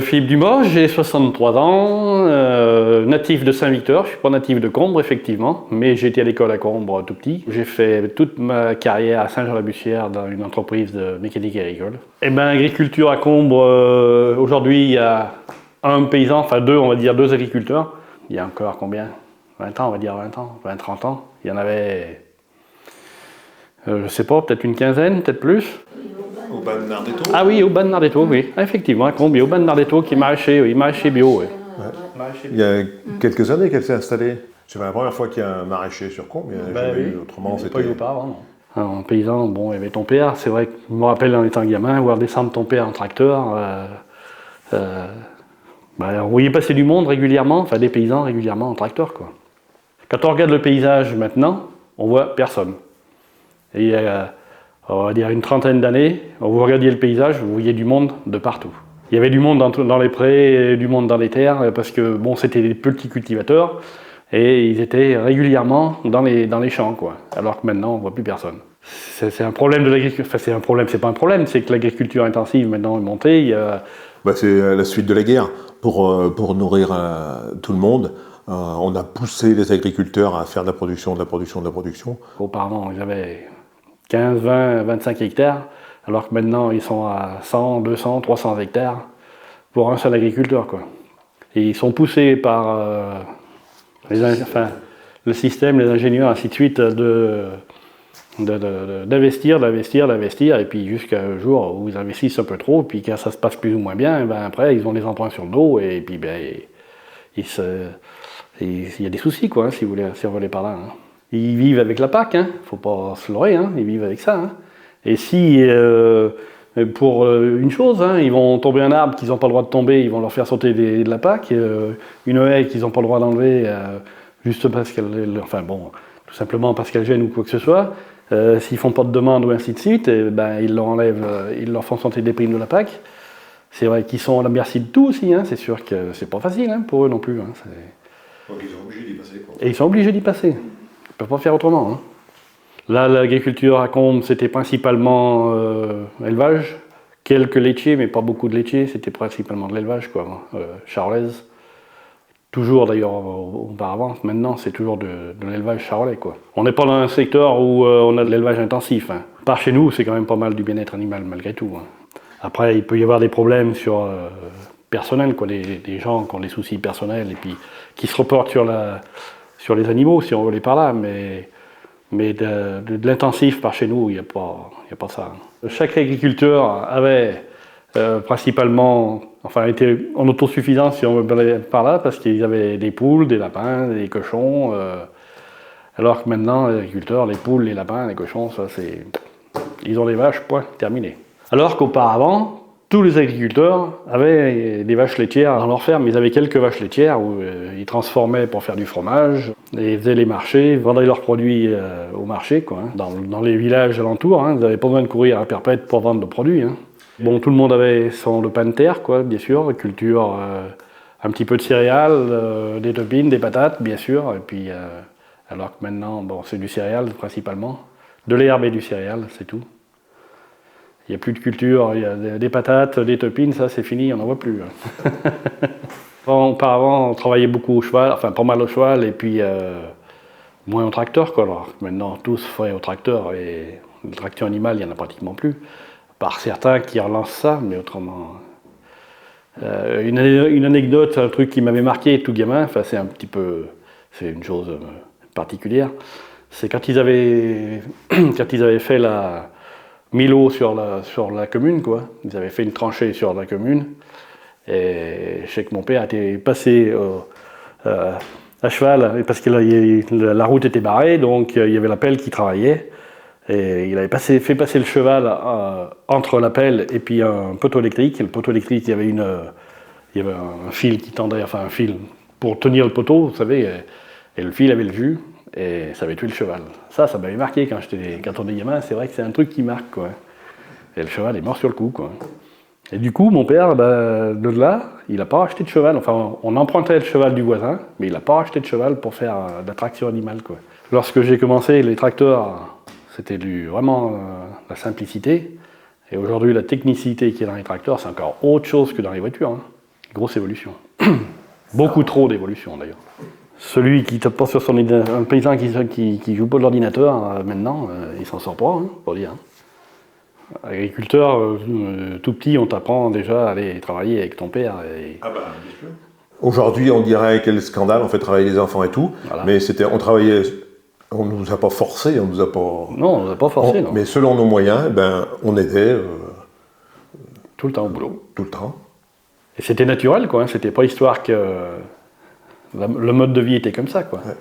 Philippe Dumas, j'ai 63 ans, natif de Saint-Victor, je ne suis pas natif de Combre effectivement, mais j'ai été à l'école à Combre tout petit. J'ai fait toute ma carrière à Saint-Jean-la-Bussière dans une entreprise de mécanique agricole. Et bien, agriculture à Combre, aujourd'hui il y a un paysan, enfin deux, on va dire deux agriculteurs. Il y a encore combien 20 ans, on va dire 20 ans, 20-30 ans. Il y en avait, je ne sais pas, peut-être une quinzaine, peut-être plus. Au Ban Nardetto. Ah oui, au Ban Nardetto, oui. Effectivement, à Combe, au Ban Nardetto qui est maraîcher, oui, maraîcher bio. Oui. Ouais. Il y a quelques années qu'elle s'est installée. C'est la première fois qu'il y a un maraîcher sur Combe. Il n'y en a jamais eu. Autrement, c'était. Pas eu auparavant, non. Alors, un paysan, bon, il y avait ton père. C'est vrai que je me rappelle en étant gamin, voir descendre ton père en tracteur. On voyait passer du monde régulièrement, enfin des paysans régulièrement en tracteur, quoi. Quand on regarde le paysage maintenant, on voit personne. Et il y a, on va dire une trentaine d'années, vous regardiez le paysage, vous voyez du monde de partout. Il y avait du monde dans les prés, du monde dans les terres, parce que bon, c'était des petits cultivateurs, et ils étaient régulièrement dans les champs, quoi. Alors que maintenant, on ne voit plus personne. C'est un problème de l'agriculture, enfin c'est un problème, c'est pas un problème, c'est que l'agriculture intensive maintenant est montée. Il y a... C'est la suite de la guerre. Pour nourrir tout le monde, on a poussé les agriculteurs à faire de la production. Auparavant, ils avaient 15, 20, 25 hectares, alors que maintenant ils sont à 100, 200, 300 hectares pour un seul agriculteur, quoi. Et ils sont poussés par le système, les ingénieurs, ainsi de suite, d'investir, et puis jusqu'à un jour où ils investissent un peu trop, puis quand ça se passe plus ou moins bien, ben après ils ont des emprunts sur le dos, et puis il y a des soucis, quoi, si vous voulez par là. Hein. Ils vivent avec la PAC, hein, faut pas se leurrer, hein, ils vivent avec ça. Hein. Et si, pour une chose, hein, ils vont tomber un arbre qu'ils n'ont pas le droit de tomber, ils vont leur faire sauter de la PAC, une haie qu'ils n'ont pas le droit d'enlever, juste parce qu'elle, tout simplement parce qu'elle gêne ou quoi que ce soit, s'ils font pas de demande ou ainsi de suite, ils leur enlèvent, ils leur font sauter des primes de la PAC. C'est vrai qu'ils sont à la merci de tout aussi, hein, c'est sûr que c'est pas facile hein, pour eux non plus. Hein, donc ils sont obligés d'y passer. Quoi. Et ils sont obligés d'y passer. Ils ne peuvent pas faire autrement. Hein. Là, l'agriculture à Combe, c'était principalement élevage, quelques laitiers, mais pas beaucoup de laitiers, c'était principalement de l'élevage, quoi, charolaise. Toujours d'ailleurs auparavant, maintenant c'est toujours de l'élevage charolais, quoi. On n'est pas dans un secteur où on a de l'élevage intensif. Hein. Par chez nous, c'est quand même pas mal du bien-être animal malgré tout. Hein. Après, il peut y avoir des problèmes sur personnels, quoi, des gens qui ont des soucis personnels et puis qui se reportent sur les animaux, si on veut aller par là, mais de l'intensif par chez nous, il n'y a pas ça. Chaque agriculteur avait principalement, était en autosuffisance, si on veut aller par là, parce qu'ils avaient des poules, des lapins, des cochons, alors que maintenant, les agriculteurs, les poules, les lapins, les cochons, ça c'est... Ils ont des vaches, point, terminé. Alors qu'auparavant, tous les agriculteurs avaient des vaches laitières dans leur ferme. Ils avaient quelques vaches laitières où ils transformaient pour faire du fromage, et ils faisaient les marchés, vendaient leurs produits au marché, quoi, hein, dans les villages alentours. Hein, ils n'avaient pas besoin de courir à perpète pour vendre leurs produits. Hein. Bon, tout le monde avait son pain de terre, quoi, bien sûr, culture, un petit peu de céréales, des topines, des patates, bien sûr, et puis alors que maintenant, bon, c'est du céréal principalement, de l'herbe et du céréal, c'est tout. Il n'y a plus de culture, il y a des patates, des topines, ça c'est fini, on n'en voit plus. Auparavant, on travaillait beaucoup au cheval, enfin pas mal au cheval, et puis moins au tracteur, quoi. Alors maintenant, tout se fait au tracteur, et le traction animal, il n'y en a pratiquement plus. Par certains qui relancent ça, mais autrement. Une anecdote, un truc qui m'avait marqué tout gamin, enfin c'est une chose particulière, c'est quand ils avaient fait la Milo sur la commune, quoi. Ils avaient fait une tranchée sur la commune. Et je sais que mon père était passé à cheval, parce que la route était barrée, donc il y avait la pelle qui travaillait. Et il avait fait passer le cheval entre la pelle et puis un poteau électrique. Et le poteau électrique, il y avait un fil qui tendait, enfin un fil pour tenir le poteau, vous savez. Et le fil avait le jus. Et ça avait tué le cheval. Ça m'avait marqué quand on est gamin, c'est vrai que c'est un truc qui marque, quoi. Et le cheval est mort sur le coup, quoi. Et du coup, mon père, de là, il n'a pas acheté de cheval. Enfin, on empruntait le cheval du voisin, mais il n'a pas acheté de cheval pour faire de la traction animale, quoi. Lorsque j'ai commencé, les tracteurs, c'était vraiment la simplicité. Et aujourd'hui, la technicité qui est dans les tracteurs, c'est encore autre chose que dans les voitures. Hein. Grosse évolution. Beaucoup trop d'évolution d'ailleurs. Celui qui tape pas sur son un paysan qui joue pas de l'ordinateur maintenant, il s'en sort pas, hein, pour dire. Agriculteur, tout petit, on t'apprend déjà à aller travailler avec ton père. Ah bah, bien sûr. Aujourd'hui, on dirait quel scandale, on fait travailler les enfants et tout, voilà. Mais on travaillait, on ne nous a pas forcé, on nous a pas... Non, on ne nous a pas forcé, non. Mais selon nos moyens, on aidait... tout le temps au boulot. Tout le temps. Et c'était naturel, quoi, hein, c'était pas histoire que le mode de vie était comme ça, quoi. Ouais.